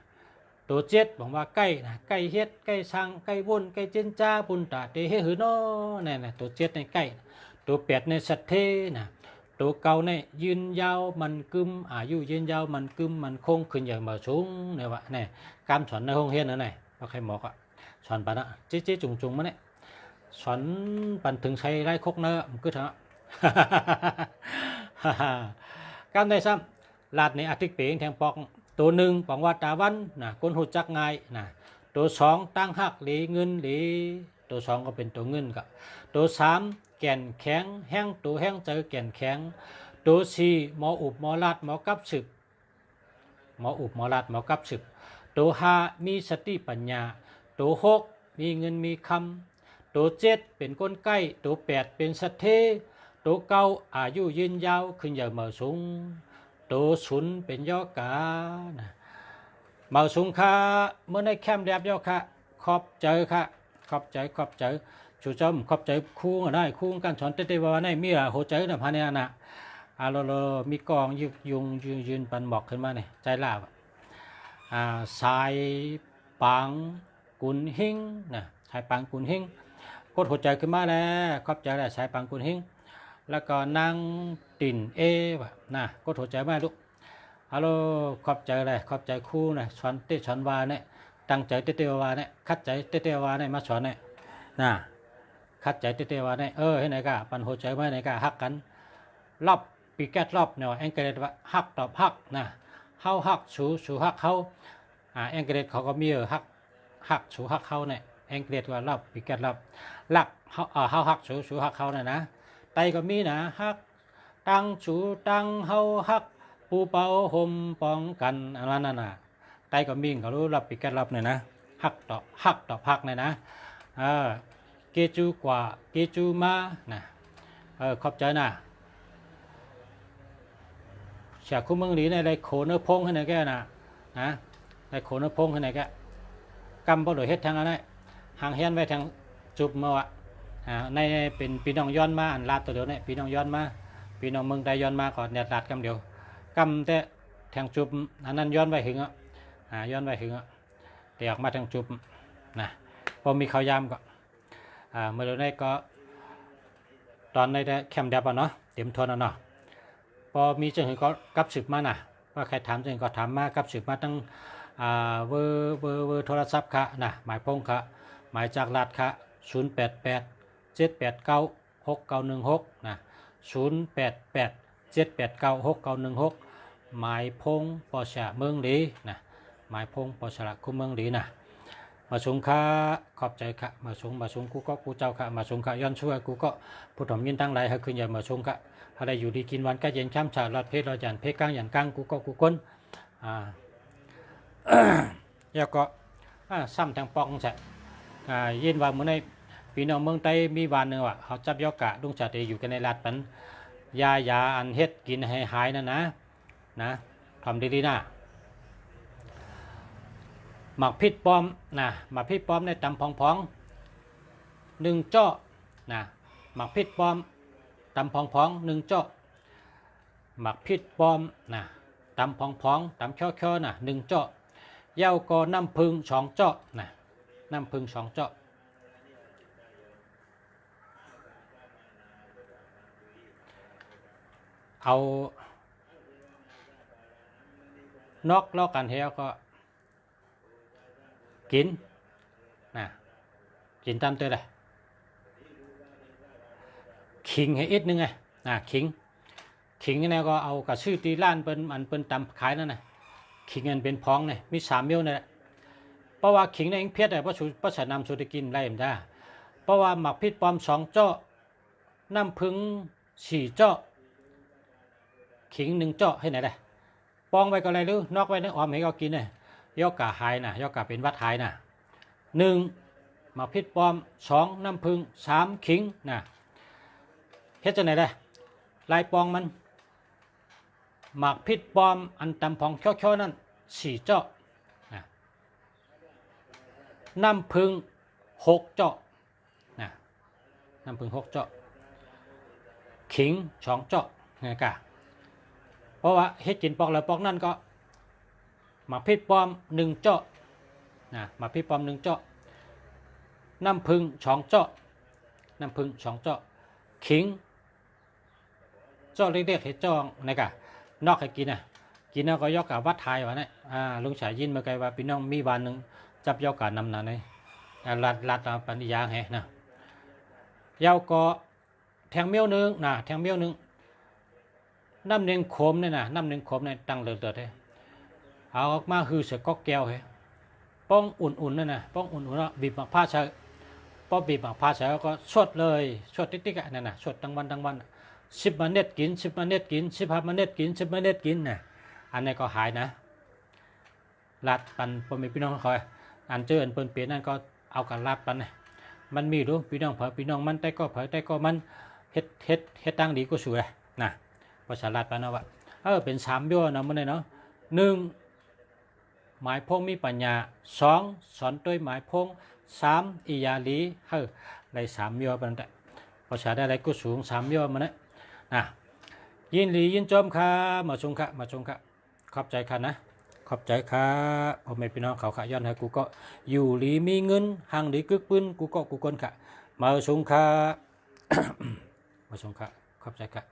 ตัวเจ็ดบอกว่าใกล้นะใกล้เฮ็ดใกล้ช่างใกล้วนใกล้เจนจ้าปุนตาเตเฮหือน้อเนี่ยตัวเจ็ดในใกล้ตัวแปดในสัตเทนะตัวเก่าเนี่ยยืนยาวมันกึมอายุยืนยาวมันกึมมันคงขึ้นอย่างมาสูงเนี่ยวะเนี่ยการสอนในห้องเรียนนั่นไงว่าใครหมอกอ่ะสอนปันอ่ะเจ๊จุงมาเนี่ยสอนปันถึงใช้ไร้คกเนอะมันก็เถอะการได้ซ้ำลาดในอาทิตย์เปงแทงปอกตัวหนึ่งปองว่าตาวันนะคนหูจักง่ายนะตัวสองตั้งหักหลีเงินหลีตัวสองก็เป็นตัวเงินกับตัวสามแก่นแข็งแห้งตัวแห้งเจอแก่นแข็งตัวสี่หมออุบหมอลาดหมอกับศึกหมออุบหมอลาดหมอกับศึกตัวห้ามีสติปัญญาตัวหกมีเงินมีคำตัวเจ็ดเป็นก้นใกล้ตัวแปดเป็นสัตเทตัวเก้าอายุยืนยาวขึ้นอย่างเหมาสูงตัวศูนย์เป็นยอกานะเหมาสูงค่ะเมื่อในแคมป์แดบยอค่ะขอบใจค่ะขอบใจชูจอมขอบใจคู่ก็ได้คู่การสอนเตว่าในมีอะโหใจนะพาเนี่ยนะโลมีกองยืนปันหมอกขึ้นมาเนี่ยใจลาบสายปังกุนหิงนะสายปังกุนหิงกดหัวใจขึ้นมาแล้วขอบใจแล้วสายปังกุนหิงแล้วก็นางติ่นวะนะกดหัวใจมาลูกขอบใจเลยขอบใจคู่นะสอนสอนวาเนี่ยตั้งใจเตวาเนี่ยคัดใจเตวาเนี่ยมาสอนเนี่ยนะคัดใจเตวาเนี่ยให้ไหนกะปันหัวใจมาไหนกะฮักกันรอบปีแกตรอบเนี่ยแองเกเรตว่าฮักตอบฮักนะเฮาฮักสูฮักเขาแองเกเรตเขาก็มีฮักสูฮักเขาเนี่ยแองเกเรตว่ารอบปีแกตรอบหลักเฮาฮักสูฮักเขาเนี่ยนะไตก็มีนะฮักตั้งสูตั้งเฮาฮักปูเป่าห่มป้องกันอะไรนั่นน่ะไตก็มีเขารู้รับปีแกตรอบเนี่ยนะฮักตอบฮักเนี่ยนะเกจูกว่าเกจูมานะขอบใจนะเสียคู่เมืองหลีในไรโขเนื้อพงให้ไหนแกนะไรโขเนื้อพงให้ไหนแกกำบ่โดยเฮ็ดทางอะไรห่างเฮียนไว้ทางจุบมาวะในเป็นปีน้องย้อนมาอันลาดตัวเดียวเนี่ยปีน้องย้อนมาปีน้องเมืองใดย้อนมาก่อนเนี่ยลาดกำเดียวกำแต่ทางจุบอันนั้นย้อนไว้หึงย้อนไว้หึงเดี๋ยวออกมาทางจุบนะพอมีข้าวยามก็เมื่อเราได้ก็ตอนในแคมป์เดียบเนาะเตรียมทวนเนาะ พอมีจังหือก็กับสืบมาน่ะว่าใครถามจังก็ถามมากับสืบมาตั้งเวอร์โทรศัพท์ค่ะนะหมายพงค่ะหมายจากรัฐค่ะ0887896916นะ0887896916หมายพงปอชะเมืองหลีนะหมายพงปอชะคุเมืองหลีนะมาสงค่ะขอบใจค่ะมาสงกูก็กูเจ้าค่ะมาสงค่ะย้อนช่วยกูก็ผู้ถมยินตั้งหลายให้คืนอย่ามาสงค่ะอะไรอยู่ดีกินวันก็เย็นช้ำฉาลอดเพชรลอดยันเพชรก้างยันก้างกูก็กูก้นแล้วก็ซ้ำทางปองใช่ยินว่าเมื่อในพี่น้องเมืองใต้มีวันหนึ่งว่าเขาจับยอกะลุงจัดอยู่กันในรัฐปันยาอันเฮ็ดกินให้หายนะทำดีๆนะหมักพิษปลอมนะหมักพิษปลอมในตำพอง1 เจาะนะหมักพิษปลอมตำพอง1 เจาะหมักพิษปลอมนะตำพองตำช่อนะ1 เจาะเย้าก็น้ำผึ้ง2 เจาะนะน้ำผึ้ง2 เจาะเอานอกลอกกันเฮียก็กินนะกินตามตัวเลยขิงให้อีกนึงไงขิงนี่ก็เอากระชื่อตีล้านเป็นตำขายนั่นนะขิงเงินเป็นพองเนี่ยมี3 เมี่ยวเนี่ยเพราะว่าขิงในเองเพี้ยแต่เพราะฉันนำสุดกินไรมันได้เพราะว่าหมักพิษปลอม2 เจาะน้ำผึ้ง4 เจาะขิง1 เจาะให้ไหนได้ปองไว้ก็อะไรหรือนอกไว้นึกออมให้เขากินเนี่ยยอกกะหายนะยอกกะเป็นวัดหายนะ1หมักพิษปลอม2น้ำผึ้ง3ขิงนะเฮ็ดจังไหนได้ลายปองมันหมักพิษปลอมอันตำพองช่อนั่น4 เจาะนะน้ำผึ้ง6 เจาะนะน้ำผึ้ง6 เจาะขิง2 เจาะไงกะเพราะว่าเฮ็ดกินปอกแล้วปอกนั่นก็หมักพิษปลอม1 เจาะนะหมักพิษปลอม1 เจาะน้ำผึ้ง2 เจาะน้ำผึ้ง2 เจาะขิงเจาะเล็กๆให้จ้องนะกะนอกให้กินกินแล้วก็ยอกกับวัดไทยวะเนี่ยลุงฉายยินมาไกลว่าพี่น้องมีวันหนึ่งจับยอกกับนำนาเนี่ยลัดปัญญาให้นะยาวก็แทงเมี่ยวนึงนะแทงเมี่ยวนึงน้ำเนียงโคมเนี่ยนะน้ำเนียงโคมเนี่ยตั้งเดือดเลยเอาออกมาคือเสือก๊อกแก้วให้ป้องอุ่นๆนั่นนะป้องอุ่นๆแล้วบีบหมักผ้าใช้พอบีบหมักผ้าใช้ก็ชดเลยชดติ๊กๆนั่นนะชดทั้งวัน10 เมล็ดกิน10 เมล็ดกิน15 เมล็ดกิน10 เมล็ดกินนะอันนี้ก็หายนะลาดปันพอมีพี่น้องคอยอันเจออันเปิ้นเปลี่ยนนั่นก็เอากันลาดปันนะมันมีรู้พี่น้องเผยพี่น้องมันแต่ก็มันเฮ็ดตั้งดีก็สวยนะภาษาลาดปันนะว่าเป็น3 ย่อนะมันเลยเนาะ1หมายพงมีปัญญา2สอนด้วยหมายพง3อิยาลีได้3 ย่อปันแต่ภาษาได้ก็สูง3 ย่อมันนะยินหลียินจอมค่ะมาชงค่ะขอบใจค่ะนะขอบใจค่ะพ่อแม่พี่น้องเขาย้อนให้กูก็อยู่หลีมีเงินห่างหลีกึกปืนกูก็กูคนค่ะมาชงค่ะ มาชงค่ะขอบใจค่ะ